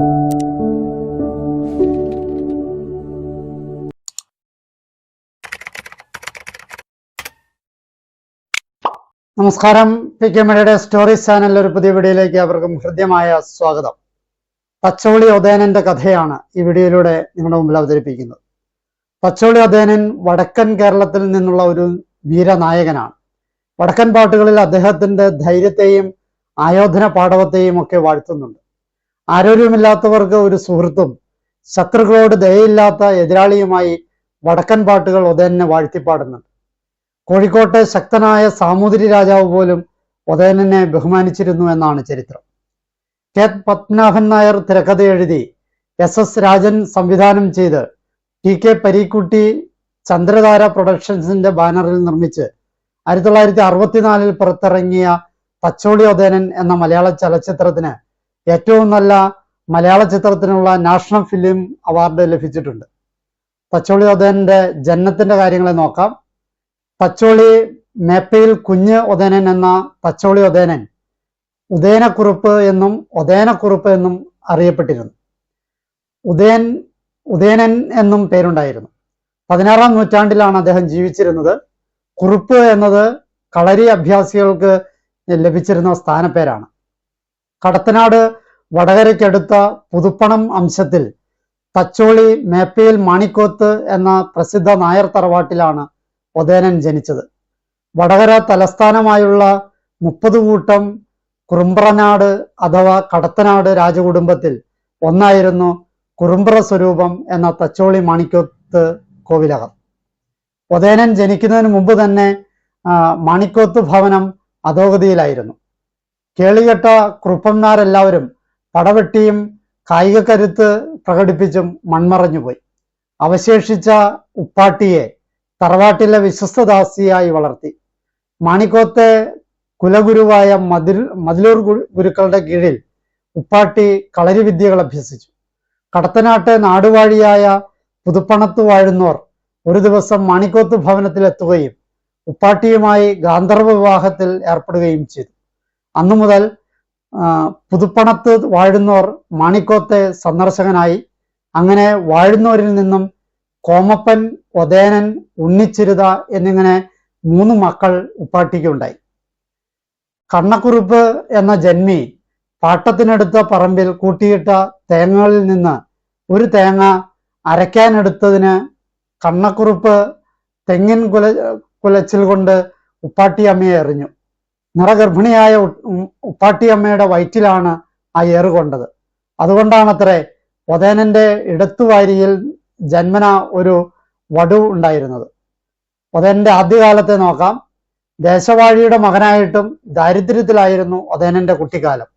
നമസ്കാരം. P K മണിയുടെ stories ചാനലിൽ ഒരു പുതിയ വീഡിയോയിലേക്ക് അവർക്കും ഹൃദ്യമായ സ്വാഗതം. തച്ചോളി ഒതേനന്റെ കഥയാണ് ഈ വീഡിയോയിലൂടെ നിങ്ങളുടെ മുമ്പിൽ അവതരിപ്പിക്കുന്നത്. തച്ചോളി ഒതേനൻ വടക്കൻ കേരളത്തിൽ നിന്നുള്ള ഒരു വീരനായകനാണ്. വടക്കൻ പാട്ടുകളിൽ അദ്ദേഹത്തിന്റെ ധൈര്യത്തെയും ആയോധന പാടവത്തെയും ഒക്കെ വാഴ്ത്തുന്നുണ്ട്. ആരോഗ്യമില്ലാത്തവർക്ക് ഒരു സുഹൃത്തും ശത്രുക്കളോട് ദയയില്ലാത്ത എതിരാളിയുമായി വടക്കൻ പാട്ടുകൾ ഒതേനെ വാഴ്ത്തിപ്പാടുന്നുണ്ട്. കോഴിക്കോട്ടെ ശക്തനായ സാമൂതിരി രാജാവ് പോലും ഒതേനനെ ബഹുമാനിച്ചിരുന്നു എന്നാണ് ചരിത്രം. കെ പത്മനാഭൻ നായർ തിരക്കഥ എഴുതി SS രാജൻ സംവിധാനം ചെയ്ത് TK പരീക്കുട്ടി ചന്ദ്രധാര പ്രൊഡക്ഷൻസിന്റെ ബാനറിൽ നിർമ്മിച്ച് 1964 പുറത്തിറങ്ങിയ തച്ചോളി ഒതേനൻ എന്ന മലയാള ചലച്ചിത്രത്തിന് ഏറ്റവും നല്ല മലയാള ചിത്രത്തിനുള്ള നാഷണൽ ഫിലിം അവാർഡ് ലഭിച്ചിട്ടുണ്ട്. തച്ചോളി ഒതേനന്റെ ജനനത്തിന്റെ കാര്യങ്ങളെ നോക്കാം. തച്ചോളി മേപ്പയിൽ കുഞ്ഞ് ഒതേനൻ എന്ന തച്ചോളി ഒതേനൻ ഉദയനക്കുറുപ്പ് എന്നും ഒതേനക്കുറുപ്പ് എന്നും അറിയപ്പെട്ടിരുന്നു. ഉദയനൻ എന്നും പേരുണ്ടായിരുന്നു. 16-ാം നൂറ്റാണ്ടിലാണ് അദ്ദേഹം ജീവിച്ചിരുന്നത്. കുറുപ്പ് എന്നത് കളരി അഭ്യാസികൾക്ക് ലഭിച്ചിരുന്ന സ്ഥാനപ്പേരാണ്. കടത്തനാട് വടകരയ്ക്കടുത്ത പുതുപ്പണം അംശത്തിൽ തച്ചോളി മേപ്പയിൽ മാണിക്കോത്ത് എന്ന പ്രസിദ്ധ നായർ തറവാട്ടിലാണ് ഒതേനൻ ജനിച്ചത്. വടകര തലസ്ഥാനമായുള്ള 30 കൂട്ടം കുറുമ്പ്രനാട് അഥവാ കടത്തനാട് രാജകുടുംബത്തിൽ ഒന്നായിരുന്നു കുറുമ്പ്ര സ്വരൂപം എന്ന തച്ചോളി മാണിക്കോത്ത് കോവിലകം. ഒതേനൻ ജനിക്കുന്നതിന് മുമ്പ് തന്നെ മാണിക്കോത്ത് ഭവനം അധോഗതിയിലായിരുന്നു. കേളികെട്ട കുറുപ്പന്മാരെല്ലാവരും പടവെട്ടിയും കായിക കരുത്ത് പ്രകടിപ്പിച്ചും മൺമറഞ്ഞുപോയി. അവശേഷിച്ച ഉപ്പാട്ടിയെ തറവാട്ടിലെ വിശ്വസ്തദാസിയായി വളർത്തി. മാണിക്കോത്തെ കുലഗുരുവായ മതിലൂർ ഗുരുക്കളുടെ കീഴിൽ ഉപ്പാട്ടി കളരി വിദ്യകൾ അഭ്യസിച്ചു. കടത്തനാട്ടെ നാടുവാഴിയായ പുതുപ്പണത്ത് വാഴുന്നോർ ഒരു ദിവസം മാണിക്കോത്ത് ഭവനത്തിലെത്തുകയും ഉപ്പാട്ടിയുമായി ഗാന്ധർവ വിവാഹത്തിൽ ഏർപ്പെടുകയും ചെയ്തു. അന്നു മുതൽ പുതുപ്പണത്ത് വാഴുന്നോർ മാണിക്കോത്തെ സന്ദർശകനായി. അങ്ങനെ വാഴുന്നോരിൽ നിന്നും കോമപ്പൻ, ഒതേനൻ, ഉണ്ണിച്ചിരുത എന്നിങ്ങനെ 3 മക്കൾ ഉപ്പാട്ടിക്കുണ്ടായി. കണ്ണക്കുറുപ്പ് എന്ന ജന്മി പാട്ടത്തിനെടുത്ത പറമ്പിൽ കൂട്ടിയിട്ട തേങ്ങകളിൽ നിന്ന് ഒരു തേങ്ങ അരയ്ക്കാനെടുത്തതിന് കണ്ണക്കുറുപ്പ് തെങ്ങിൻ കുലച്ചിൽ കൊണ്ട് ഉപ്പാട്ടിയമ്മയെ എറിഞ്ഞു. നിറഗർഭിണിയായ ഉപ്പാട്ടിയമ്മയുടെ വയറ്റിലാണ് ആ ഏറുകൊണ്ടത്. അതുകൊണ്ടാണത്രേ ഒതേനന്റെ ഇടത്തുവാരിയിൽ ജന്മന ഒരു വടു ഉണ്ടായിരുന്നത്. ഒതേനന്റെ ആദ്യകാലത്തെ നോക്കാം. ദേശവാഴിയുടെ മകനായിട്ടും ദാരിദ്ര്യത്തിലായിരുന്നു ഒതേനന്റെ കുട്ടിക്കാലം.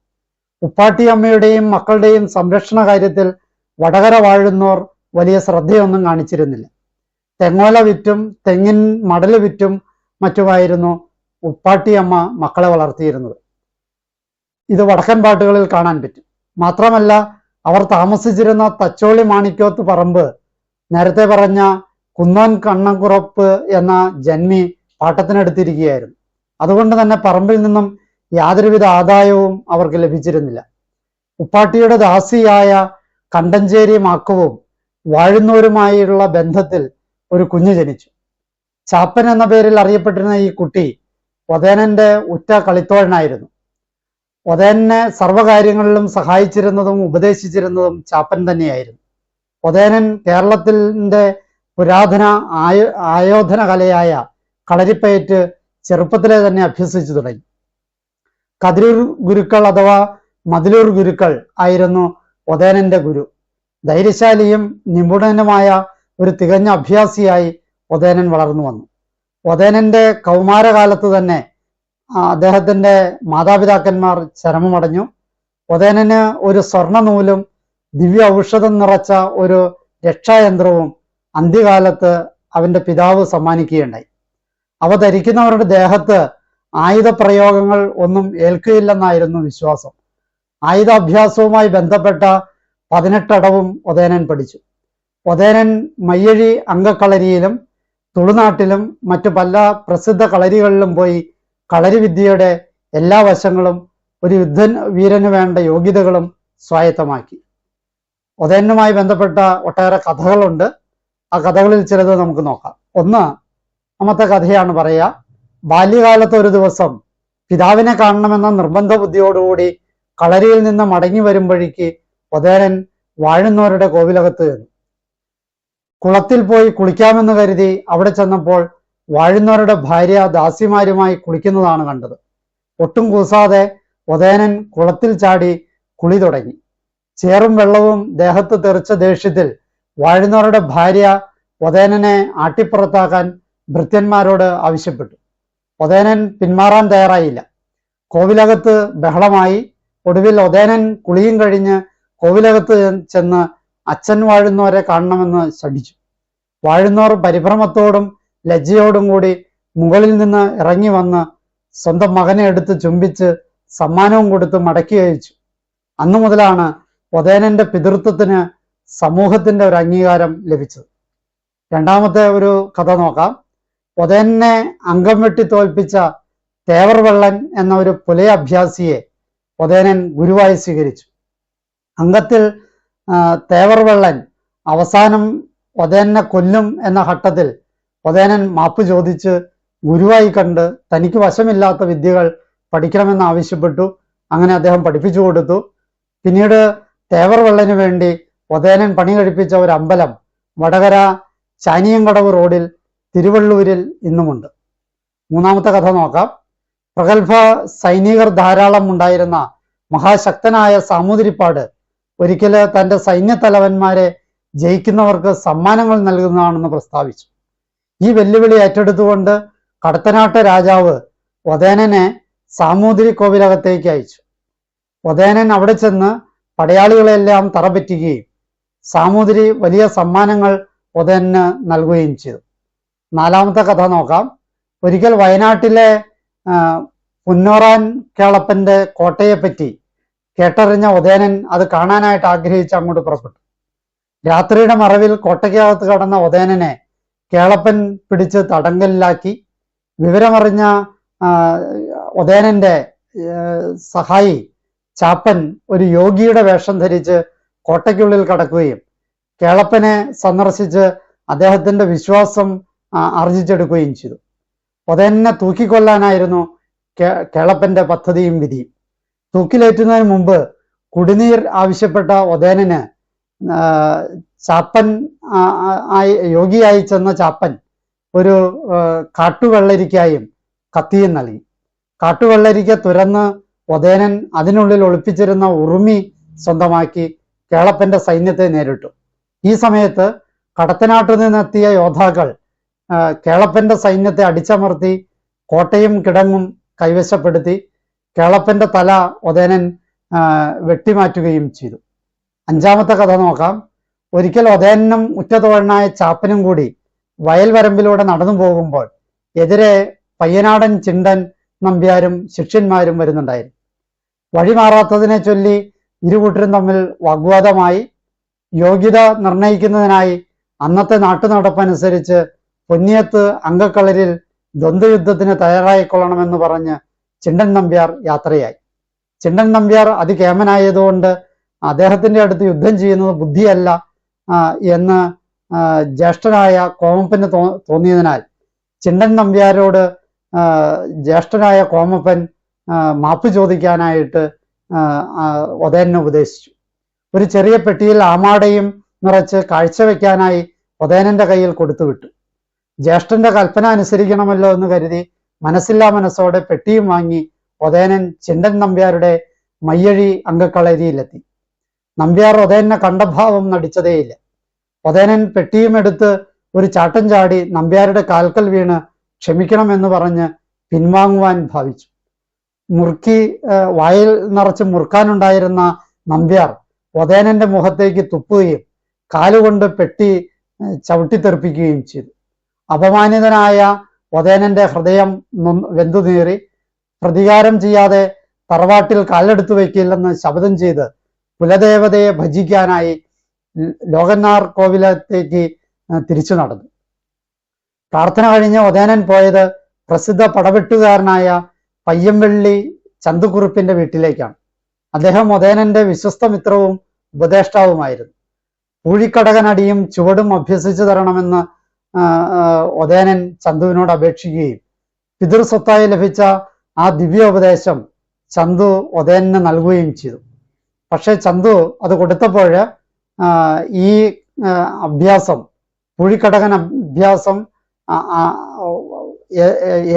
ഉപ്പാട്ടിയമ്മയുടെയും മക്കളുടെയും സംരക്ഷണ കാര്യത്തിൽ വടകര വാഴുന്നോർ വലിയ ശ്രദ്ധയൊന്നും കാണിച്ചിരുന്നില്ല. തെങ്ങോല വിറ്റും തെങ്ങിൻ മടല് വിറ്റും മറ്റുമായിരുന്നു ഉപ്പാട്ടിയമ്മ മക്കളെ വളർത്തിയിരുന്നത്. ഇത് വടക്കൻ പാട്ടുകളിൽ കാണാൻ പറ്റും. മാത്രമല്ല, അവർ താമസിച്ചിരുന്ന തച്ചോളി മാണിക്കോത്ത് പറമ്പ് നേരത്തെ പറഞ്ഞ കുന്നോൻ കണ്ണക്കുറപ്പ് എന്ന ജന്മി പാട്ടത്തിനെടുത്തിരിക്കുകയായിരുന്നു. അതുകൊണ്ട് തന്നെ പറമ്പിൽ നിന്നും യാതൊരുവിധ ആദായവും അവർക്ക് ലഭിച്ചിരുന്നില്ല. ഉപ്പാട്ടിയുടെ ദാസിയായ കണ്ടഞ്ചേരി മാക്കവും വാഴുന്നവരുമായുള്ള ബന്ധത്തിൽ ഒരു കുഞ്ഞ് ജനിച്ചു. ചാപ്പൻ എന്ന പേരിൽ അറിയപ്പെട്ടിരുന്ന ഈ കുട്ടി ഒതേനന്റെ ഉറ്റ കളിത്തോഴനായിരുന്നു. ഒതേനെ സർവ്വകാര്യങ്ങളിലും സഹായിച്ചിരുന്നതും ഉപദേശിച്ചിരുന്നതും ചാപ്പൻ തന്നെയായിരുന്നു. ഒതേനൻ കേരളത്തിന്റെ പുരാതന ആയോധന കലയായ കളരിപ്പയറ്റ് ചെറുപ്പത്തിലെ തന്നെ അഭ്യസിച്ചു തുടങ്ങി. കതിരൂർ ഗുരുക്കൾ അഥവാ മതിലൂർ ഗുരുക്കൾ ആയിരുന്നു ഒതേനന്റെ ഗുരു. ധൈര്യശാലിയും നിപുണനുമായ ഒരു തികഞ്ഞ അഭ്യാസിയായി ഒതേനൻ വളർന്നു വന്നു. ഒതേനന്റെ കൗമാരകാലത്ത് തന്നെ അദ്ദേഹത്തിന്റെ മാതാപിതാക്കന്മാർ ചരമമടഞ്ഞു. ഒതേനന് ഒരു സ്വർണ്ണ നൂലും ദിവ്യ ഔഷധം നിറച്ച ഒരു രക്ഷായന്ത്രവും അന്ത്യകാലത്ത് അവന്റെ പിതാവ് സമ്മാനിക്കുകയുണ്ടായി. അവ ധരിക്കുന്നവരുടെ ദേഹത്ത് ആയുധപ്രയോഗങ്ങൾ ഒന്നും ഏൽക്കുകയില്ലെന്നായിരുന്നു വിശ്വാസം. ആയുധാഭ്യാസവുമായി ബന്ധപ്പെട്ട 18 അടവും ഒതേനൻ പഠിച്ചു. ഒതേനൻ മയ്യഴി അങ്കക്കളരിയിലും തുളുനാട്ടിലും മറ്റു പല പ്രസിദ്ധ കളരികളിലും പോയി കളരി വിദ്യയുടെ എല്ലാ വശങ്ങളും ഒരു വീരന് വേണ്ട യോഗ്യതകളും സ്വായത്തമാക്കി. ഉദയനുമായി ബന്ധപ്പെട്ട ഒട്ടേറെ കഥകളുണ്ട്. ആ കഥകളിൽ ചിലത് നമുക്ക് നോക്കാം. ഒന്നാമത്തെ കഥയാണ് പറയുക. ബാല്യകാലത്ത് ഒരു ദിവസം പിതാവിനെ കാണണമെന്ന നിർബന്ധ ബുദ്ധിയോടുകൂടി കളരിയിൽ നിന്ന് മടങ്ങി വരുമ്പോഴേക്ക് ഉദയനൻ വാഴുന്നവരുടെ കോവിലകത്ത് ചെന്നു. കുളത്തിൽ പോയി കുളിക്കാമെന്ന് കരുതി അവിടെ ചെന്നപ്പോൾ വാഴുന്നവരുടെ ഭാര്യ ദാസിമാരുമായി കുളിക്കുന്നതാണ് കണ്ടത്. ഒട്ടും കൂസാതെ ഉദയനൻ കുളത്തിൽ ചാടി കുളി തുടങ്ങി. ചേറും വെള്ളവും ദേഹത്ത് തെറിച്ച ദേഷ്യത്തിൽ വാഴുന്നവരുടെ ഭാര്യ ഉദയനനെ ആട്ടിപ്പുറത്താക്കാൻ ഭൃത്യന്മാരോട് ആവശ്യപ്പെട്ടു. ഉദയനൻ പിന്മാറാൻ തയ്യാറായില്ല. കോവിലകത്ത് ബഹളമായി. ഒടുവിൽ ഉദയനൻ കുളിയും കഴിഞ്ഞ് കോവിലകത്ത് ചെന്ന് അച്ഛൻ വാഴുന്നവരെ കാണണമെന്ന് ശഠിച്ചു. വാഴുന്നവർ പരിഭ്രമത്തോടും ലജ്ജയോടും കൂടി മുകളിൽ നിന്ന് ഇറങ്ങി വന്ന് സ്വന്തം മകനെ എടുത്ത് ചുംബിച്ച് സമ്മാനവും കൊടുത്ത് മടക്കി അയച്ചു. അന്നു മുതലാണ് ഉദയനന്റെ പിതൃത്വത്തിന് സമൂഹത്തിന്റെ ഒരു അംഗീകാരം ലഭിച്ചത്. രണ്ടാമത്തെ ഒരു കഥ നോക്കാം. ഉദയനെ അംഗം വെട്ടി തോൽപ്പിച്ച തേവർ വെള്ളൻ എന്ന ഒരു പുലയ അഭ്യാസിയെ ഉദയനൻ ഗുരുവായി സ്വീകരിച്ചു. അംഗത്തിൽ തേവർ വെള്ളൻ അവസാനം ഉദയനെ കൊല്ലും എന്ന ഘട്ടത്തിൽ ഉദയനൻ മാപ്പ് ചോദിച്ച് ഗുരുവായി കണ്ട് തനിക്ക് വശമില്ലാത്ത വിദ്യകൾ പഠിക്കണമെന്ന് ആവശ്യപ്പെട്ടു. അങ്ങനെ അദ്ദേഹം പഠിപ്പിച്ചു കൊടുത്തു. പിന്നീട് തേവർ വെള്ളന് വേണ്ടി ഉദയനൻ പണി കഴിപ്പിച്ച ഒരു അമ്പലം വടകര ചാനിയങ്കടവ് റോഡിൽ തിരുവള്ളൂരിൽ ഇന്നുമുണ്ട്. മൂന്നാമത്തെ കഥ നോക്കാം. പ്രഗത്ഭ സൈനികർ ധാരാളം ഉണ്ടായിരുന്ന മഹാശക്തനായ സാമൂതിരിപ്പാട് ഒരിക്കല് തന്റെ സൈന്യത്തലവന്മാരെ ജയിക്കുന്നവർക്ക് സമ്മാനങ്ങൾ നൽകുന്നതാണെന്ന് പ്രസ്താവിച്ചു. ഈ വെല്ലുവിളി ഏറ്റെടുത്തുകൊണ്ട് കടത്തനാട്ട് രാജാവ് ഉദയനനെ സാമൂതിരി കോവിലകത്തേക്ക് അയച്ചു. ഉദയനൻ അവിടെ ചെന്ന് പടയാളികളെല്ലാം തറപറ്റുകയും സാമൂതിരി വലിയ സമ്മാനങ്ങൾ ഉദയനന് നൽകുകയും ചെയ്തു. നാലാമത്തെ കഥ നോക്കാം. ഒരിക്കൽ വയനാട്ടിലെ പുന്നോറാൻ കേളപ്പന്റെ കോട്ടയെപ്പറ്റി കേട്ടറിഞ്ഞ ഉദയനൻ അത് കാണാനായിട്ട് ആഗ്രഹിച്ച് അങ്ങോട്ട് പുറപ്പെട്ടു. രാത്രിയുടെ മറവിൽ കോട്ടയ്ക്കകത്ത് കടന്ന ഉദയനനെ കേളപ്പൻ പിടിച്ച് തടങ്കലിലാക്കി. വിവരമറിഞ്ഞ ഉദയനന്റെ സഹായി ചാപ്പൻ ഒരു യോഗിയുടെ വേഷം ധരിച്ച് കോട്ടയ്ക്കുള്ളിൽ കടക്കുകയും കേളപ്പനെ സന്ദർശിച്ച് അദ്ദേഹത്തിന്റെ വിശ്വാസം ആർജിച്ചെടുക്കുകയും ചെയ്തു. ഉദയനെ തൂക്കിക്കൊല്ലാനായിരുന്നു കേളപ്പന്റെ പദ്ധതിയും വിധിയും. തൂക്കിലേറ്റുന്നതിന് മുമ്പ് കുടിനീർ ആവശ്യപ്പെട്ട ഉദയനന് ചാപ്പൻ യോഗിയായി ചെന്ന ചാപ്പൻ ഒരു കാട്ടുവെള്ളരിക്കായും കത്തിയും നൽകി. കാട്ടുവെള്ളരിക്ക തുരന്ന് ഉദയനൻ അതിനുള്ളിൽ ഒളിപ്പിച്ചിരുന്ന ഉറുമി സ്വന്തമാക്കി കേളപ്പന്റെ സൈന്യത്തെ നേരിട്ടു. ഈ സമയത്ത് കടത്തനാട്ടിൽ നിന്നെത്തിയ യോദ്ധാക്കൾ കേളപ്പന്റെ സൈന്യത്തെ അടിച്ചമർത്തി കോട്ടയും കിടങ്ങും കൈവശപ്പെടുത്തി. കേളപ്പന്റെ തല ഉദയനൻ വെട്ടിമാറ്റുകയും ചെയ്തു. അഞ്ചാമത്തെ കഥ നോക്കാം. ഒരിക്കൽ ഉദയനും ഉറ്റതോഴനായ ചാപ്പനും കൂടി വയൽ വരമ്പിലൂടെ നടന്നു പോകുമ്പോൾ എതിരെ പയ്യനാടൻ ചിണ്ടൻ നമ്പ്യാരും ശിഷ്യന്മാരും വരുന്നുണ്ടായിരുന്നു. വഴിമാറാത്തതിനെ ചൊല്ലി ഇരുകൂട്ടരും തമ്മിൽ വാഗ്വാദമായി. യോഗ്യത നിർണയിക്കുന്നതിനായി അന്നത്തെ നാട്ടുനടപ്പനുസരിച്ച് പൊന്നിയത്ത് അങ്കക്കളരിൽ ദ്വന്ദ്വയുദ്ധത്തിന് തയ്യാറായിക്കൊള്ളണമെന്ന് പറഞ്ഞ് ചിണ്ടൻ നമ്പ്യാർ യാത്രയായി. ചിണ്ടൻ നമ്പ്യാർ അതികേമനായതുകൊണ്ട് അദ്ദേഹത്തിന്റെ അടുത്ത് യുദ്ധം ചെയ്യുന്നത് ബുദ്ധിയല്ല എന്ന് ജ്യേഷ്ഠനായ കോമപ്പന് തോന്നിയതിനാൽ ചിണ്ടൻ നമ്പ്യാരോട് ജ്യേഷ്ഠനായ കോമപ്പൻ മാപ്പ് ചോദിക്കാനായിട്ട് ഉദയനെ ഉപദേശിച്ചു. ഒരു ചെറിയ പെട്ടിയിൽ ആമാടയും നിറച്ച് കാഴ്ചവെക്കാനായി ഉദയനന്റെ കയ്യിൽ കൊടുത്തുവിട്ടു. ജ്യേഷ്ഠന്റെ കൽപ്പന അനുസരിക്കണമല്ലോ എന്ന് കരുതി മനസ്സില്ലാ മനസ്സോടെ പെട്ടിയും വാങ്ങി ഉദയനൻ ചിണ്ടൻ നമ്പ്യാരുടെ മയ്യഴി അങ്കക്കളരിയിലെത്തി. നമ്പ്യാർ ഉദയനെ കണ്ടഭാവം നടിച്ചതേയില്ല. ഉദയനൻ പെട്ടിയും എടുത്ത് ഒരു ചാട്ടം ചാടി നമ്പ്യാരുടെ കാൽക്കൽ വീണ് ക്ഷമിക്കണമെന്ന് പറഞ്ഞ് പിൻവാങ്ങുവാൻ ഭാവിച്ചു. വായിൽ നിറച്ച് മുറുക്കാനുണ്ടായിരുന്ന നമ്പ്യാർ ഉദയനന്റെ മുഖത്തേക്ക് തുപ്പുകയും കാലുകൊണ്ട് പെട്ടി ചവിട്ടിത്തെറിപ്പിക്കുകയും ചെയ്തു. അപമാനിതനായ ഉദയനന്റെ ഹൃദയം വെന്തുനീറി. പ്രതികാരം ചെയ്യാതെ തറവാട്ടിൽ കാലെടുത്തു വയ്ക്കില്ലെന്ന് ശപഥം ചെയ്ത് കുലദേവതയെ ഭജിക്കാനായി ലോകന്നാർ കോവിലത്തേക്ക് തിരിച്ചു നടന്നു. പ്രാർത്ഥന കഴിഞ്ഞ് ഉദയനൻ പോയത് പ്രസിദ്ധ പടവെട്ടുകാരനായ പയ്യംവെള്ളി ചന്തുക്കുറുപ്പിന്റെ വീട്ടിലേക്കാണ്. അദ്ദേഹം ഉദയനന്റെ വിശ്വസ്ത മിത്രവും ഉപദേഷ്ടാവുമായിരുന്നു. പൂഴിക്കടകനടിയും ചുവടും അഭ്യസിച്ചു തരണമെന്ന് ഒതേനൻ ചന്തുവിനോട് അപേക്ഷിക്കുകയും പിതൃസ്വത്തായി ലഭിച്ച ആ ദിവ്യോപദേശം ചന്തു ഒതേനന് നൽകുകയും ചെയ്തു. പക്ഷെ ചന്തു അത് കൊടുത്തപ്പോൾ ഈ അഭ്യാസം, പൂഴിക്കടകൻ അഭ്യാസം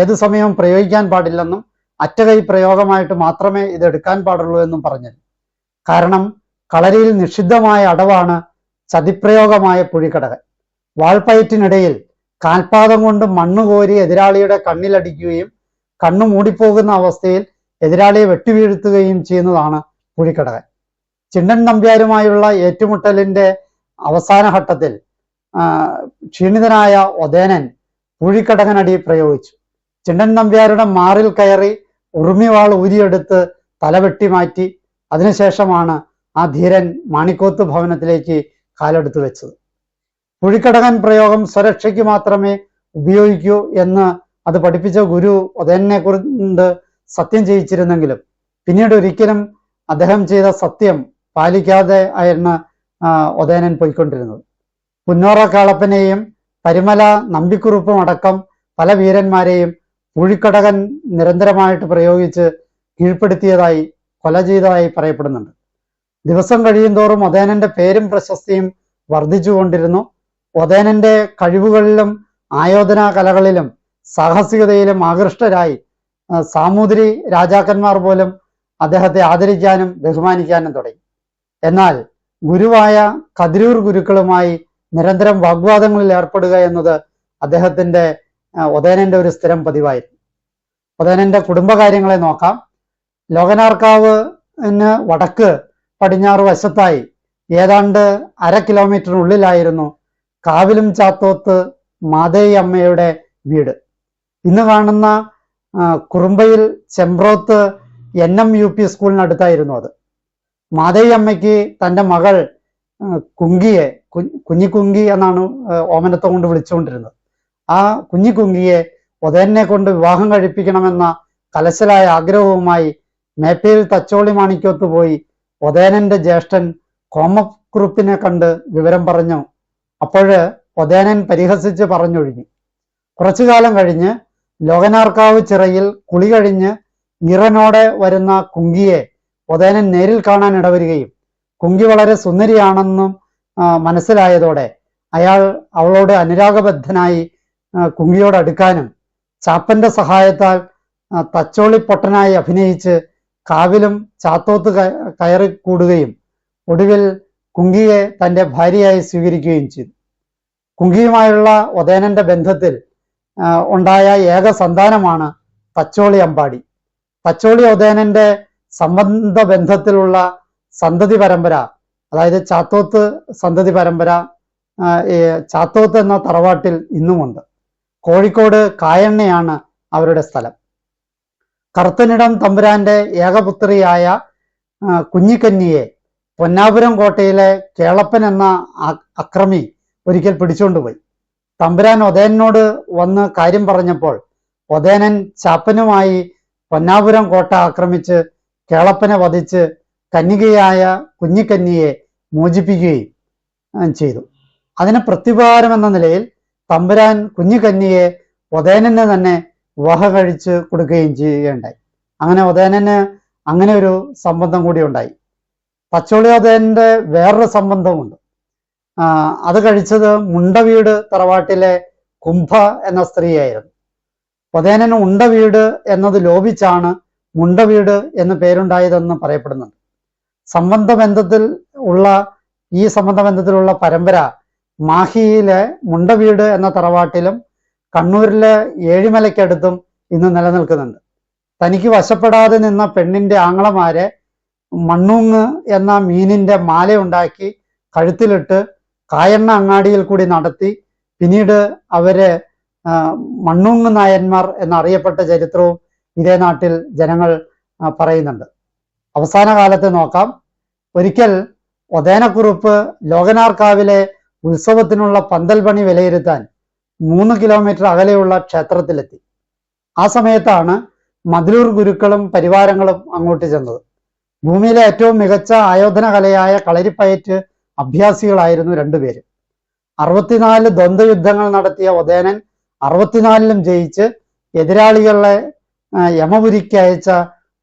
ഏതു സമയവും പ്രയോഗിക്കാൻ പാടില്ലെന്നും അറ്റകൈ പ്രയോഗമായിട്ട് മാത്രമേ ഇത് എടുക്കാൻ പാടുള്ളൂ എന്നും പറഞ്ഞു. കാരണം കളരിയിൽ നിഷിദ്ധമായ അടവാണ് ചതിപ്രയോഗമായ പൂഴിക്കടകൻ. വാൾപ്പയറ്റിനിടയിൽ കാൽപാദം കൊണ്ട് മണ്ണ് കോരി എതിരാളിയുടെ കണ്ണിലടിക്കുകയും കണ്ണു മൂടിപ്പോകുന്ന അവസ്ഥയിൽ എതിരാളിയെ വെട്ടിവീഴ്ത്തുകയും ചെയ്യുന്നതാണ് പൂഴിക്കടകൻ. ചിണ്ടൻ നമ്പ്യാരുമായുള്ള ഏറ്റുമുട്ടലിന്റെ അവസാന ഘട്ടത്തിൽ ക്ഷീണിതനായ ഒതേനൻ പൂഴിക്കടകനടി പ്രയോഗിച്ചു. ചിണ്ടൻ നമ്പ്യാരുടെ മാറിൽ കയറി ഉറുമിവാൾ ഊരിയെടുത്ത് തലവെട്ടി മാറ്റി. അതിനുശേഷമാണ് ആ ധീരൻ മാണിക്കോത്ത് ഭവനത്തിലേക്ക് കാലെടുത്ത് വെച്ചത്. പൂഴിക്കടകൻ പ്രയോഗം സ്വരക്ഷയ്ക്ക് മാത്രമേ ഉപയോഗിക്കൂ എന്ന് അത് പഠിപ്പിച്ച ഗുരു ഒതേനെ കൊണ്ട് സത്യം ചെയ്യിച്ചിരുന്നെങ്കിലും പിന്നീട് ഒരിക്കലും അദ്ദേഹം ചെയ്ത സത്യം പാലിക്കാതെ ആയിരുന്നു ഒതേനൻ പോയിക്കൊണ്ടിരുന്നത്. പുന്നോറ കാളപ്പനെയും പരിമല നമ്പിക്കുറുപ്പും അടക്കം പല വീരന്മാരെയും പൂഴിക്കടകൻ നിരന്തരമായിട്ട് പ്രയോഗിച്ച് കീഴ്പ്പെടുത്തിയതായി, കൊല ചെയ്തതായി പറയപ്പെടുന്നുണ്ട്. ദിവസം കഴിയുന്തോറും ഒതേനന്റെ പേരും പ്രശസ്തിയും വർദ്ധിച്ചുകൊണ്ടിരുന്നു. ഒതേനന്റെ കഴിവുകളിലും ആയോധന കലകളിലും സാഹസികതയിലും ആകൃഷ്ടരായി സാമൂതിരി രാജാക്കന്മാർ പോലും അദ്ദേഹത്തെ ആദരിക്കാനും ബഹുമാനിക്കാനും തുടങ്ങി. എന്നാൽ ഗുരുവായ കതിരൂർ ഗുരുക്കളുമായി നിരന്തരം വാഗ്വാദങ്ങളിൽ ഏർപ്പെടുക എന്നത് അദ്ദേഹത്തിന്റെ ഒതേനന്റെ ഒരു സ്ഥിരം പതിവായിരുന്നു. ഒതേനന്റെ കുടുംബകാര്യങ്ങളെ നോക്കാം. ലോകനാർക്കാവിന് വടക്ക് പടിഞ്ഞാറ് വശത്തായി ഏതാണ്ട് 1/2 കിലോമീറ്ററിനുള്ളിലായിരുന്നു കാവിലും ചാത്തോത്ത് മാതേയി അമ്മയുടെ വീട്. ഇന്ന് കാണുന്ന കുറുമ്പയിൽ ചെമ്പ്രോത്ത് NMUP സ്കൂളിനടുത്തായിരുന്നു അത്. മാതേയി അമ്മയ്ക്ക് തൻ്റെ മകൾ കുങ്കിയെ, കുഞ്ഞിക്കുങ്കി എന്നാണ് ഓമനത്തെ കൊണ്ട് വിളിച്ചുകൊണ്ടിരുന്നത്. ആ കുഞ്ഞിക്കുങ്കിയെ ഒതേനെ കൊണ്ട് വിവാഹം കഴിപ്പിക്കണമെന്ന കലശലായ ആഗ്രഹവുമായി മേപ്പയിൽ തച്ചോളി മാണിക്കോത്ത് പോയി ഒതേനന്റെ ജ്യേഷ്ഠൻ കോമക്കുറുപ്പിനെ കണ്ട് വിവരം പറഞ്ഞു. അപ്പോഴ് ഒതേനൻ പരിഹസിച്ച് പറഞ്ഞൊഴിഞ്ഞു. കുറച്ചു കാലം കഴിഞ്ഞ് ലോകനാർക്കാവ് ചിറയിൽ കുളി കഴിഞ്ഞ് ഈറനോടെ വരുന്ന കുങ്കിയെ ഒതേനൻ നേരിൽ കാണാൻ ഇടവരികയും കുങ്കി വളരെ സുന്ദരിയാണെന്നും മനസ്സിലായതോടെ അയാൾ അവളോട് അനുരാഗബദ്ധനായി കുങ്കിയോട് അടുക്കാനും ചാപ്പന്റെ സഹായത്താൽ തച്ചോളി പൊട്ടനായി അഭിനയിച്ച് കാവിലും ചാത്തോത്ത് കയറി കൂടുകയും ഒടുവിൽ കുങ്കിയെ തൻ്റെ ഭാര്യയായി സ്വീകരിക്കുകയും ചെയ്തു. കുങ്കിയുമായുള്ള ഒതേനന്റെ ബന്ധത്തിൽ ഉണ്ടായ ഏക സന്താനമാണ് തച്ചോളി അമ്പാടി. തച്ചോളി ഒതേനന്റെ സംബന്ധ ബന്ധത്തിലുള്ള സന്തതി പരമ്പര, അതായത് ചാത്തോത്ത് സന്തതി പരമ്പര ചാത്തോത്ത് എന്ന തറവാട്ടിൽ ഇന്നുമുണ്ട്. കോഴിക്കോട് കായണ്ണയാണ് അവരുടെ സ്ഥലം. കറുത്തനിടം തമ്പുരാന്റെ ഏകപുത്രിയായ കുഞ്ഞിക്കന്നിയെ പൊന്നാപുരം കോട്ടയിലെ കേളപ്പൻ എന്ന അക്രമി ഒരിക്കൽ പിടിച്ചുകൊണ്ടുപോയി. തമ്പുരാൻ ഒതേനോട് വന്ന് കാര്യം പറഞ്ഞപ്പോൾ ഒതേനൻ ചാപ്പനുമായി പൊന്നാപുരം കോട്ട ആക്രമിച്ച് കേളപ്പനെ വധിച്ച് കന്യകയായ കുഞ്ഞിക്കന്നിയെ മോചിപ്പിക്കുകയും ചെയ്തു. അതിന് പ്രത്യുപകാരം എന്ന നിലയിൽ തമ്പുരാൻ കുഞ്ഞിക്കന്നിയെ ഒതേനന് തന്നെ വിവാഹം കഴിച്ച് കൊടുക്കുകയും ചെയ്യുകയുണ്ടായി. അങ്ങനെ ഒതേനന് അങ്ങനെ ഒരു സംബന്ധം കൂടി ഉണ്ടായി. തച്ചോളി ഒതേനന്റെ വേറൊരു സംബന്ധമുണ്ട്. അത് കഴിച്ചത് മുണ്ടവീട് തറവാട്ടിലെ കുംഭ എന്ന സ്ത്രീയായിരുന്നു. ഒതേനന് ഉണ്ടവീട് എന്നത് ലോപിച്ചാണ് മുണ്ടവീട് എന്ന് പേരുണ്ടായതെന്ന് പറയപ്പെടുന്നുണ്ട്. സംബന്ധ ബന്ധത്തിലുള്ള പരമ്പര മാഹിയിലെ മുണ്ടവീട് എന്ന തറവാട്ടിലും കണ്ണൂരിലെ ഏഴിമലയ്ക്കടുത്തും ഇന്ന് നിലനിൽക്കുന്നുണ്ട്. തനിക്ക് വശപ്പെടാതെ നിന്ന പെണ്ണിന്റെ ആങ്ങളമാരെ മണ്ണൂങ്ങ് എന്ന മീനിന്റെ മാലയുണ്ടാക്കി കഴുത്തിലിട്ട് കായണ്ണ അങ്ങാടിയിൽ കൂടി നടത്തി പിന്നീട് അവര് മണ്ണൂങ്ങ് നായന്മാർ എന്നറിയപ്പെട്ട ചരിത്രവും ഇതേ നാട്ടിൽ ജനങ്ങൾ പറയുന്നുണ്ട്. അവസാന കാലത്ത് നോക്കാം. ഒരിക്കൽ ഒതേനക്കുറുപ്പ് ലോകനാർക്കാവിലെ ഉത്സവത്തിനുള്ള പന്തൽ പണി വിലയിരുത്താൻ 3 കിലോമീറ്റർ അകലെയുള്ള ക്ഷേത്രത്തിലെത്തി. ആ സമയത്താണ് മതിലൂർ ഗുരുക്കളും പരിവാരങ്ങളും അങ്ങോട്ട് ചെന്നത്. ഭൂമിയിലെ ഏറ്റവും മികച്ച ആയോധന കലയായ കളരിപ്പയറ്റ് അഭ്യാസികളായിരുന്നു രണ്ടുപേരും. 64 ദ്വന്ദ്വയുദ്ധങ്ങൾ നടത്തിയ ഒതേനൻ 64ലും ജയിച്ച് എതിരാളികളെ യമപുരിക്ക് അയച്ച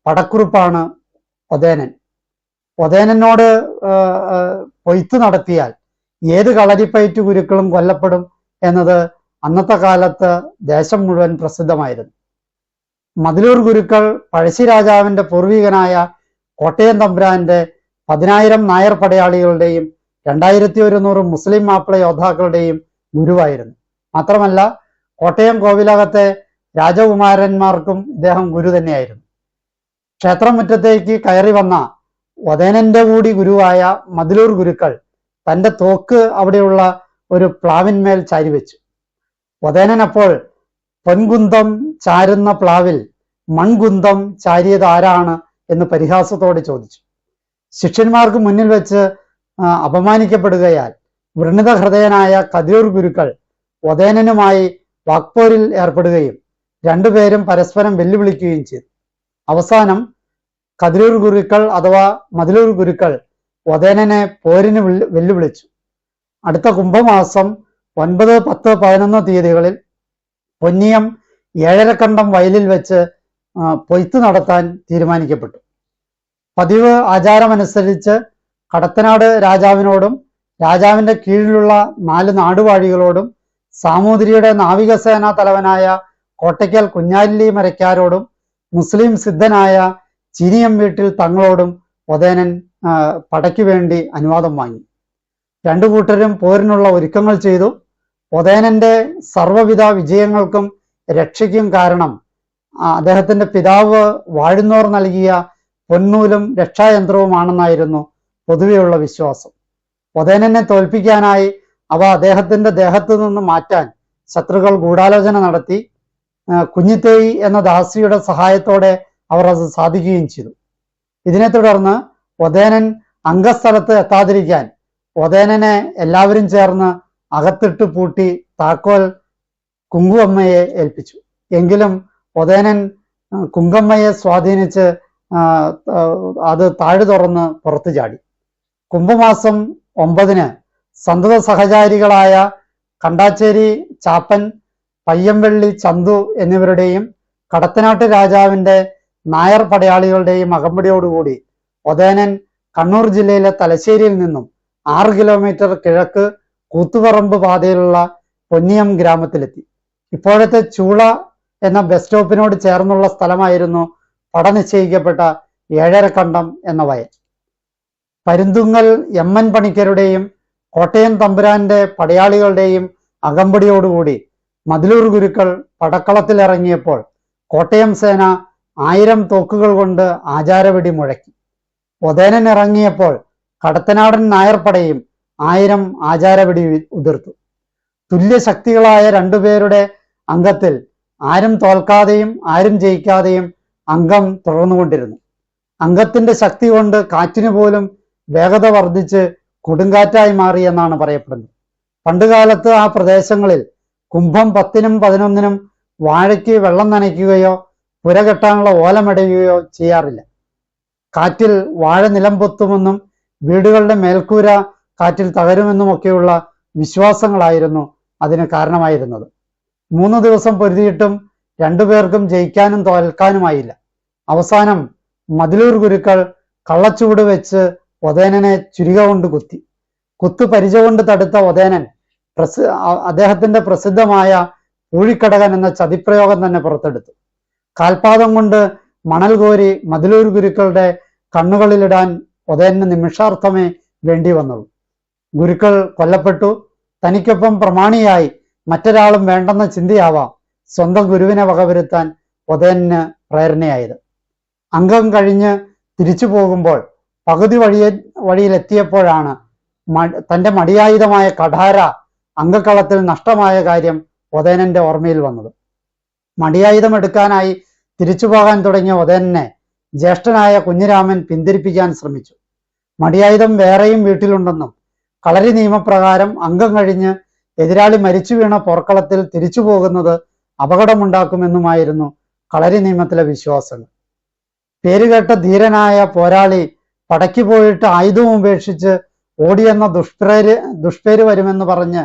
പടക്കുറിപ്പാണ് ഒതേനൻ. ഒതേനനോട് പൊയ്ത്തു നടത്തിയാൽ ഏത് കളരിപ്പയറ്റ് ഗുരുക്കളും കൊല്ലപ്പെടും എന്നത് അന്നത്തെ കാലത്ത് ദേശം മുഴുവൻ പ്രസിദ്ധമായിരുന്നു. മതിലൂർ ഗുരുക്കൾ പഴശ്ശിരാജാവിന്റെ പൂർവികനായ കോട്ടയം തമ്പുരാന്റെ 10,000 നായർ പടയാളികളുടെയും 2100 മുസ്ലിം മാപ്പിള യോദ്ധാക്കളുടെയും ഗുരുവായിരുന്നു. മാത്രമല്ല കോട്ടയം കോവിലകത്തെ രാജകുമാരന്മാർക്കും ഇദ്ദേഹം ഗുരു തന്നെയായിരുന്നു. ക്ഷേത്രമുറ്റത്തേക്ക് കയറി വന്ന ഒതേനന്റെ കൂടി ഗുരുവായ മതിലൂർ ഗുരുക്കൾ തന്റെ തോക്ക് അവിടെയുള്ള ഒരു പ്ലാവിന്മേൽ ചാരിവെച്ചു. ഒതേനൻ അപ്പോൾ പൊൻകുന്തം ചാരുന്ന പ്ലാവിൽ മൺകുന്തം ചാരിയത് ആരാണ് എന്ന് പരിഹാസത്തോടെ ചോദിച്ചു. ശിഷ്യന്മാർക്ക് മുന്നിൽ വെച്ച് അപമാനിക്കപ്പെടുകയാൽ വൃണിത ഹൃദയനായ കതിരൂർ ഗുരുക്കൾ ഒതേനനുമായി വാക്പോരിൽ ഏർപ്പെടുകയും രണ്ടുപേരും പരസ്പരം വെല്ലുവിളിക്കുകയും ചെയ്തു. അവസാനം കതിരൂർ ഗുരുക്കൾ അഥവാ മതിലൂർ ഗുരുക്കൾ ഒതേനനെ പോരിന് വെല്ലുവിളിച്ചു. അടുത്ത കുംഭമാസം 9, 10, 11 തീയതികളിൽ പൊന്നിയം ഏഴരക്കണ്ടം വയലിൽ വെച്ച് പൊയ്ത്തു നടത്താൻ തീരുമാനിക്കപ്പെട്ടു. പതിവ് ആചാരമനുസരിച്ച് കടത്തനാട് രാജാവിനോടും രാജാവിന്റെ കീഴിലുള്ള 4 നാടുവാഴികളോടും സാമൂതിരിയുടെ നാവികസേനാ തലവനായ കോട്ടയ്ക്കൽ കുഞ്ഞാലി മരക്കാരോടും മുസ്ലിം സിദ്ധനായ ചീനിയം വീട്ടിൽ തങ്ങളോടും ഒതേനൻ പടയ്ക്ക് വേണ്ടി അനുവാദം വാങ്ങി. രണ്ടു കൂട്ടരും പോരിനുള്ള ഒരുക്കങ്ങൾ ചെയ്തു. ഒതേനന്റെ സർവ്വവിധ വിജയങ്ങൾക്കും രക്ഷയ്ക്കും കാരണം അദ്ദേഹത്തിന്റെ പിതാവ് വാഴുന്നോർ നൽകിയ പൊന്നൂലും രക്ഷായന്ത്രവുമാണെന്നായിരുന്നു പൊതുവെയുള്ള വിശ്വാസം. ഒതേനനെ തോൽപ്പിക്കാനായി അവ അദ്ദേഹത്തിന്റെ ദേഹത്തു നിന്ന് മാറ്റാൻ ശത്രുക്കൾ ഗൂഢാലോചന നടത്തി. കുഞ്ഞിത്തേയി എന്ന ദാസിയുടെ സഹായത്തോടെ അവർ അത് സാധിക്കുകയും ചെയ്തു. ഇതിനെ തുടർന്ന് ഒതേനൻ അംഗസ്ഥലത്ത് എത്താതിരിക്കാൻ ഒതേനനെ എല്ലാവരും ചേർന്ന് അകത്തിട്ട് പൂട്ടി താക്കോൽ കുങ്കുവമ്മയെ ഏൽപ്പിച്ചു. എങ്കിലും ഒതേനൻ കുങ്കമ്മയെ സ്വാധീനിച്ച് അത് താഴു തുറന്ന് പുറത്തു ചാടി. കുംഭമാസം 9 സന്തത സഹചാരികളായ കണ്ടാച്ചേരി ചാപ്പൻ, പയ്യംവെള്ളി ചന്തു എന്നിവരുടെയും കടത്തനാട്ട് രാജാവിന്റെ നായർ പടയാളികളുടെയും അകമ്പടിയോടുകൂടി ഒതേനൻ കണ്ണൂർ ജില്ലയിലെ തലശ്ശേരിയിൽ നിന്നും 6 കിലോമീറ്റർ കിഴക്ക് കൂത്തുപറമ്പ് പാതയിലുള്ള പൊന്നിയം ഗ്രാമത്തിലെത്തി. ഇപ്പോഴത്തെ ചൂള എന്ന ബസ് സ്റ്റോപ്പിനോട് ചേർന്നുള്ള സ്ഥലമായിരുന്നു പട നിശ്ചയിക്കപ്പെട്ട ഏഴരക്കണ്ടം എന്ന വയൽ. പരുന്തുങ്ങൽ എമ്മൻ പണിക്കരുടെയും കോട്ടയം തമ്പുരാന്റെ പടയാളികളുടെയും അകമ്പടിയോടുകൂടി മതിലൂർ ഗുരുക്കൾ പടക്കളത്തിലിറങ്ങിയപ്പോൾ കോട്ടയം സേന 1000 തോക്കുകൾ കൊണ്ട് ആചാരവെടി മുഴക്കി. ഒതേനൻ ഇറങ്ങിയപ്പോൾ കടത്തനാടൻ നായർപ്പടയും 1000 ആചാരവെടി ഉതിർത്തു. തുല്യശക്തികളായ രണ്ടുപേരുടെ അംഗത്തിൽ ആരും തോൽക്കാതെയും ആരും ജയിക്കാതെയും അംഗം തുടർന്നുകൊണ്ടിരുന്നു. അംഗത്തിന്റെ ശക്തി കൊണ്ട് കാറ്റിനു പോലും വേഗത വർദ്ധിച്ച് കൊടുങ്കാറ്റായി മാറി എന്നാണ് പറയപ്പെടുന്നത്. പണ്ടുകാലത്ത് ആ പ്രദേശങ്ങളിൽ കുംഭം 10നും 11നും വാഴയ്ക്ക് വെള്ളം നനയ്ക്കുകയോ പുര കെട്ടാനുള്ള ഓലമെടയുകയോ ചെയ്യാറില്ല. കാറ്റിൽ വാഴ നിലം പൊത്തുമെന്നും വീടുകളുടെ മേൽക്കൂര കാറ്റിൽ തകരുമെന്നുമൊക്കെയുള്ള വിശ്വാസങ്ങളായിരുന്നു അതിന് കാരണമായിരുന്നത്. 3 ദിവസം പൊരുതിയിട്ടും രണ്ടുപേർക്കും ജയിക്കാനും തോൽക്കാനുമായില്ല. അവസാനം മതിലൂർ ഗുരുക്കൾ കള്ളച്ചൂട് വെച്ച് ഒതേനനെ ചുരിക കൊണ്ട് കുത്തി. കുത്തു പരിച കൊണ്ട് തടുത്ത ഒതേനൻ അദ്ദേഹത്തിന്റെ പ്രസിദ്ധമായ പൂഴിക്കടകൻ എന്ന ചതിപ്രയോഗം തന്നെ പുറത്തെടുത്തു. കാൽപാദം കൊണ്ട് മണൽ കോരി മതിലൂർ ഗുരുക്കളുടെ കണ്ണുകളിലിടാൻ ഒതേനന് നിമിഷാർത്ഥമേ വേണ്ടി വന്നുള്ളൂ. ഗുരുക്കൾ കൊല്ലപ്പെട്ടു. തനിക്കൊപ്പം പ്രമാണിയായി മറ്റൊരാളും വേണ്ടെന്ന ചിന്തയാവാം സ്വന്തം ഗുരുവിനെ വകവരുത്താൻ ഒതേനന് പ്രേരണയായത്. അംഗം കഴിഞ്ഞ് തിരിച്ചു പോകുമ്പോൾ പകുതി വഴിയിലെത്തിയപ്പോഴാണ് തന്റെ മടിയായുധമായ കഠാര അംഗക്കളത്തിൽ നഷ്ടമായ കാര്യം ഒതേനന്റെ ഓർമ്മയിൽ വന്നത്. മടിയായുധം എടുക്കാനായി തിരിച്ചു പോകാൻ തുടങ്ങിയ ഒതേനനെ ജ്യേഷ്ഠനായ കുഞ്ഞിരാമൻ പിന്തിരിപ്പിക്കാൻ ശ്രമിച്ചു. മടിയായുധം വേറെയും വീട്ടിലുണ്ടെന്നും കളരി നിയമപ്രകാരം അംഗം കഴിഞ്ഞ് എതിരാളി മരിച്ചു വീണ പോർക്കളത്തിൽ തിരിച്ചു പോകുന്നത് അപകടമുണ്ടാക്കുമെന്നുമായിരുന്നു കളരി നിയമത്തിലെ വിശ്വാസങ്ങൾ. പേരുകേട്ട ധീരനായ പോരാളി പടയ്ക്ക് പോയിട്ട് ആയുധവും ഉപേക്ഷിച്ച് ഓടിയെന്ന ദുഷ്പേര് വരുമെന്ന് പറഞ്ഞ്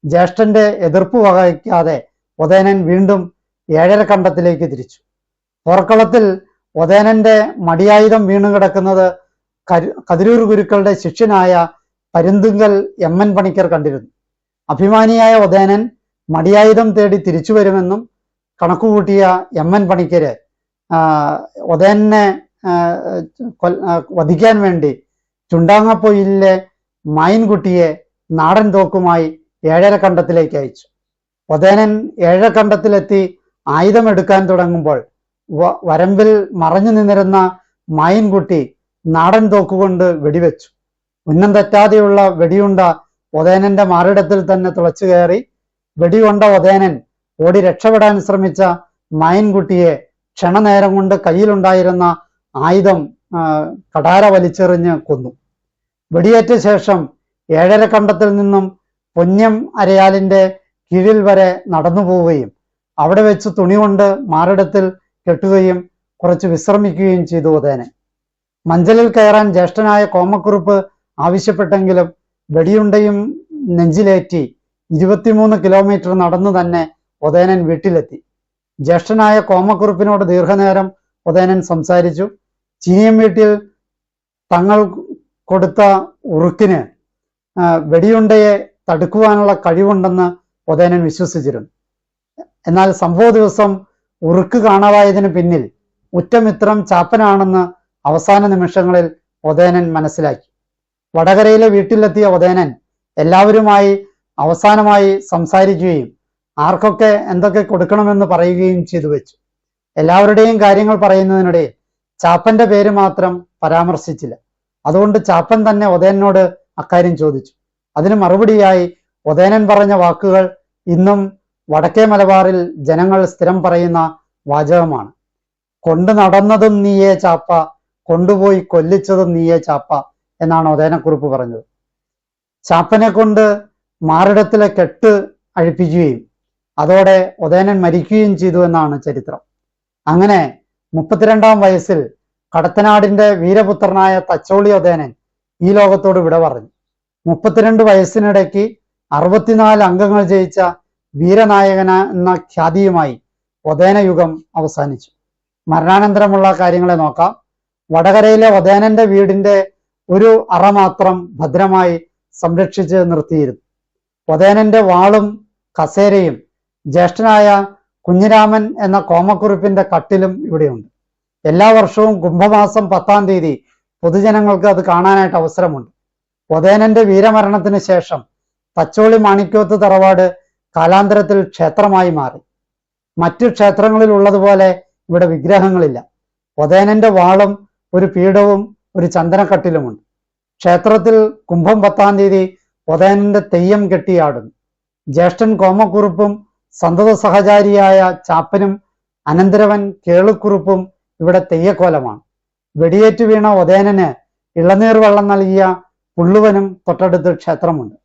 ജ്യേഷ്ഠന്റെ എതിർപ്പ് വഹിക്കാതെ ഒതേനൻ വീണ്ടും ഏഴരക്കണ്ടത്തിലേക്ക് തിരിച്ചു. പോർക്കളത്തിൽ ഒതേനന്റെ മടിയായുധം വീണുകിടക്കുന്നത് കതിരൂർ ഗുരുക്കളുടെ ശിഷ്യനായ പരുന്തുങ്കൽ എമ്മൻ പണിക്കർ കണ്ടിരുന്നു. അഭിമാനിയായ ഒതേനൻ മടിയായുധം തേടി തിരിച്ചു വരുമെന്നും കണക്കുകൂട്ടിയ എമ്മൻ പണിക്കര് ഒതേനെ വധിക്കാൻ വേണ്ടി ചുണ്ടാങ്ങപ്പൊയിലെ മായിൻകുട്ടിയെ നാടൻ തോക്കുമായി ഏഴരക്കണ്ടത്തിലേക്ക് അയച്ചു. ഒതേനൻ ഏഴരക്കണ്ടത്തിലെത്തി ആയുധമെടുക്കാൻ തുടങ്ങുമ്പോൾ വരമ്പിൽ മറഞ്ഞു നിന്നിരുന്ന മായിൻകുട്ടി നാടൻ തോക്കുകൊണ്ട് വെടിവെച്ചു. ഉന്നം തെറ്റാതെയുള്ള വെടിയുണ്ട ഒതേനന്റെ മാറിടത്തിൽ തന്നെ തുളച്ചു കയറി. വെടികൊണ്ട ഒതേനൻ ഓടി രക്ഷപ്പെടാൻ ശ്രമിച്ച മായിൻകുട്ടിയെ ക്ഷണനേരം കൊണ്ട് കയ്യിലുണ്ടായിരുന്ന ആയുധം കടാര വലിച്ചെറിഞ്ഞ് കൊന്നു. വെടിയേറ്റ ശേഷം ഏഴരക്കണ്ടത്തിൽ നിന്നും പൊന്നം അരയാലിന്റെ കീഴിൽ വരെ നടന്നു പോവുകയും അവിടെ വെച്ച് തുണി കൊണ്ട് മാറിടത്തിൽ കെട്ടുകയും കുറച്ച് വിശ്രമിക്കുകയും ചെയ്തു ഒതേനൻ. മഞ്ചലിൽ കയറാൻ ജ്യേഷ്ഠനായ കോമക്കുറുപ്പ് ആവശ്യപ്പെട്ടെങ്കിലും വെടിയുണ്ടയും നെഞ്ചിലേറ്റി 23 കിലോമീറ്റർ നടന്നു തന്നെ ഒതേനൻ വീട്ടിലെത്തി. ജ്യേഷ്ഠനായ കോമക്കുറുപ്പിനോട് ദീർഘനേരം ഒതേനൻ സംസാരിച്ചു. ചീനിയം വീട്ടിൽ തങ്ങൾ കൊടുത്ത ഉറുക്കിന് വെടിയുണ്ടയെ തടുക്കുവാനുള്ള കഴിവുണ്ടെന്ന് ഒതേനൻ വിശ്വസിച്ചിരുന്നു. എന്നാൽ സംഭവ ദിവസം ഉറുക്ക് കാണാതായതിന് പിന്നിൽ ഉറ്റമിത്രം ചാപ്പനാണെന്ന് അവസാന നിമിഷങ്ങളിൽ ഒതേനൻ മനസ്സിലാക്കി. വടകരയിലെ വീട്ടിലെത്തിയ ഒതേനൻ എല്ലാവരുമായി അവസാനമായി സംസാരിക്കുകയും ആർക്കൊക്കെ എന്തൊക്കെ കൊടുക്കണമെന്ന് പറയുകയും ചെയ്തു വെച്ചു. എല്ലാവരുടെയും കാര്യങ്ങൾ പറയുന്നതിനിടയിൽ ചാപ്പന്റെ പേര് മാത്രം പരാമർശിച്ചില്ല. അതുകൊണ്ട് ചാപ്പൻ തന്നെ ഒതേനോട് അക്കാര്യം ചോദിച്ചു. അതിന് മറുപടിയായി ഒതേനൻ പറഞ്ഞ വാക്കുകൾ ഇന്നും വടക്കേ മലബാറിൽ ജനങ്ങൾ സ്ഥിരം പറയുന്ന വാചകമാണ്. കൊണ്ടു നടന്നതും നീയേ ചാപ്പ, കൊണ്ടുപോയി കൊല്ലിച്ചതും നീയേ ചാപ്പ എന്നാണ് ഒതേനക്കുറുപ്പ് പറഞ്ഞത്. ചാപ്പനെ കൊണ്ട് മാറിടത്തിലെ കെട്ട് അഴിപ്പിക്കുകയും അതോടെ ഒതേനൻ മരിക്കുകയും ചെയ്തു എന്നാണ് ചരിത്രം. അങ്ങനെ 32-ാം വയസ്സിൽ കടത്തനാടിന്റെ വീരപുത്രനായ തച്ചോളി ഒതേനൻ ഈ ലോകത്തോട് വിട പറഞ്ഞു. 32 വയസ്സിനിടയ്ക്ക് 64 അംഗങ്ങൾ ജയിച്ച വീരനായകന എന്ന ഖ്യാതിയുമായി ഒതേന യുഗം അവസാനിച്ചു. മരണാനന്തരമുള്ള കാര്യങ്ങളെ നോക്കാം. വടകരയിലെ ഒതേനന്റെ വീടിന്റെ ഒരു അറ മാത്രം ഭദ്രമായി സംരക്ഷിച്ച് നിർത്തിയിരുന്നു. ഒതേനന്റെ വാളും കസേരയും ജ്യേഷ്ഠനായ കുഞ്ഞിരാമൻ എന്ന കോമക്കുറിപ്പിന്റെ കട്ടിലും ഇവിടെയുണ്ട്. എല്ലാ വർഷവും കുംഭമാസം 10-ാം തീയതി പൊതുജനങ്ങൾക്ക് അത് കാണാനായിട്ട് അവസരമുണ്ട്. ഒതേനന്റെ വീരമരണത്തിന് ശേഷം തച്ചോളി മാണിക്യോത്ത് തറവാട് കാലാന്തരത്തിൽ ക്ഷേത്രമായി മാറി. മറ്റു ക്ഷേത്രങ്ങളിൽ ഉള്ളതുപോലെ ഇവിടെ വിഗ്രഹങ്ങളില്ല. ഒതേനന്റെ വാളും ഒരു പീഠവും ഒരു ചന്ദനക്കട്ടിലുമുണ്ട്. ക്ഷേത്രത്തിൽ കുംഭം 10-ാം തീയതി ഒതേനന്റെ തെയ്യം കെട്ടിയാടുന്നു. ജ്യേഷ്ഠൻ കോമക്കുറുപ്പും സന്തത സഹചാരിയായ ചാപ്പനും അനന്തരവൻ കേളുക്കുറുപ്പും ഇവിടെ തെയ്യക്കോലമാണ്. വെടിയേറ്റു വീണ ഒതേനന് ഇളനീർ വെള്ളം നൽകിയ പുള്ളുവനും തൊട്ടടുത്ത് ക്ഷേത്രമുണ്ട്.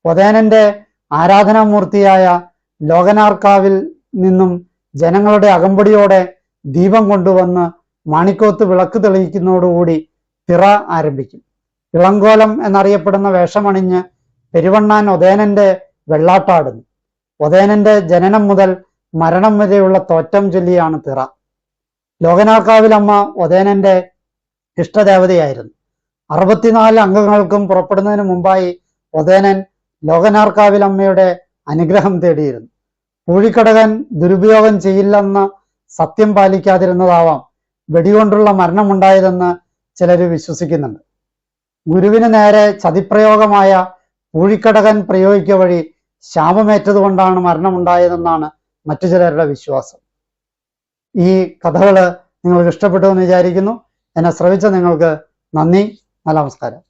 ഒതേനന്റെ ആരാധനാമൂർത്തിയായ ലോകനാർക്കാവിൽ നിന്നും ജനങ്ങളുടെ അകമ്പടിയോടെ ദീപം കൊണ്ടുവന്ന് മാണിക്കോത്ത് വിളക്ക് തെളിയിക്കുന്നതോടുകൂടി തിറ ആരംഭിക്കും. ഇളങ്കോലം എന്നറിയപ്പെടുന്ന വേഷമണിഞ്ഞ് പെരുവണ്ണാൻ ഒതേനന്റെ വെള്ളാട്ടാടുന്നു. ഒതേനന്റെ ജനനം മുതൽ മരണം വരെയുള്ള തോറ്റം ചൊല്ലിയാണ് തിറ. ലോകനാർക്കാവിലമ്മ ഒതേനന്റെ ഇഷ്ടദേവതയായിരുന്നു. 64 അംഗങ്ങൾക്കും പുറപ്പെടുന്നതിന് മുമ്പായി ഒതേനൻ ലോകനാർക്കാവിലമ്മയുടെ അനുഗ്രഹം തേടിയിരുന്നു. പൂഴിക്കടകൻ ദുരുപയോഗം ചെയ്യില്ലെന്ന് സത്യം പാലിക്കാതിരുന്നതാവാം വെടികൊണ്ടുള്ള മരണമുണ്ടായതെന്ന് ചിലർ വിശ്വസിക്കുന്നുണ്ട്. ഗുരുവിന് നേരെ ചതിപ്രയോഗമായ പൂഴിക്കടകൻ പ്രയോഗിക്കുക വഴി ശാപമേറ്റതുകൊണ്ടാണ് മരണമുണ്ടായതെന്നാണ് മറ്റു ചിലരുടെ വിശ്വാസം. ഈ കഥകൾ നിങ്ങൾക്ക് ഇഷ്ടപ്പെട്ടു എന്ന് വിചാരിക്കുന്നു. എന്നെ ശ്രവിച്ച നിങ്ങൾക്ക് നന്ദി. നല്ല നമസ്കാരം.